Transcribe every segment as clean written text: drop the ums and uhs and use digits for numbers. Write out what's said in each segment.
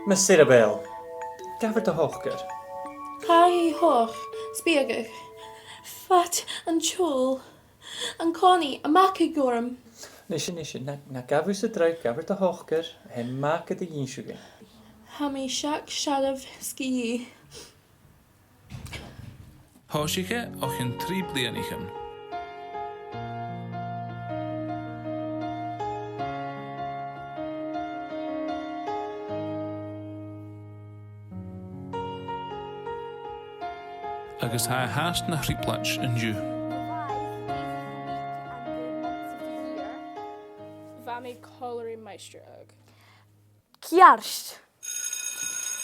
Mesur Bell, gafr dy hochgar. Hai hoch, sbiagach. Fat and chul. And Connie, a macca gorm. Nishin, na gafr sy draig gafr dy hochgar, hen mac ydy ynsiwgyn. Hami shak shadav ski. Háisiige och in 3 blianaichen. Agus ha haast na chríplach in dú. Vami colory meister ug. Kjarst.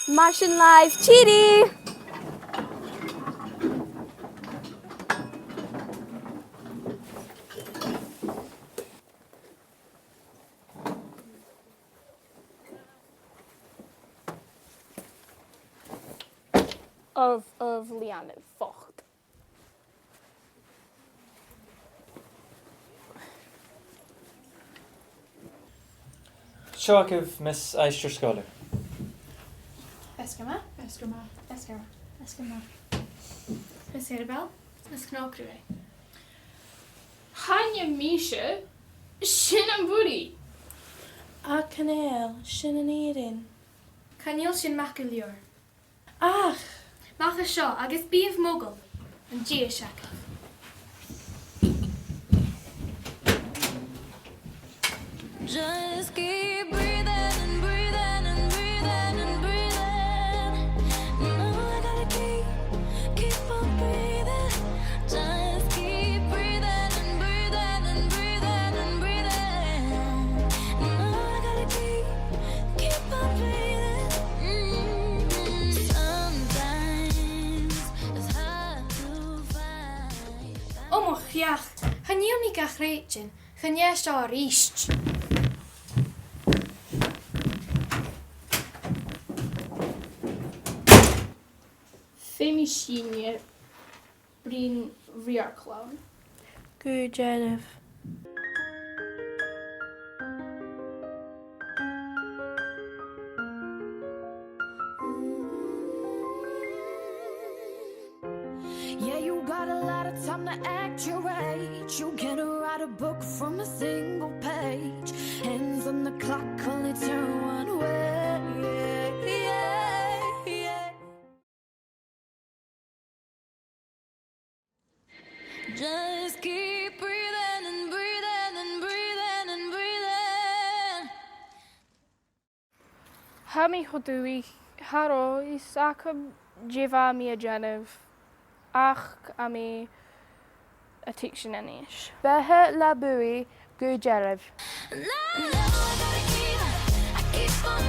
Martian Live, Chidi! Of Lian Vocht. Shock of Miss Eister Scholar. Eskima. Mesur Bell. Knokruwe. Hanya Misha, Shin and Booty. A canal, shin and eating. Canil sin maculior. Ach, Macha Shaw, agus beef mogul. And Gia Shack. Just keep breathing and breathing and breathing and breathing. No, I gotta keep on breathing. Just keep breathing and breathing and breathing and breathing. No, I gotta keep on breathing. Sometimes it's hard to find. Omo chiach. Chanil ni gach reitjin. Chanje Shaw Richt. Femi Senior, Brin Rear Clown. good Jadav. Yeah, you got a lot of time to act your age. You can write a book from a single page. Hands on the clock, only turn one way. Yeah. Just keep breathing and breathing and breathing and breathing. Hami Hodui, Haro, Isakam, Jiva Mia Genev, Ach Ami Attiction Anish. Behe Labui, Gujerev. No, I keep on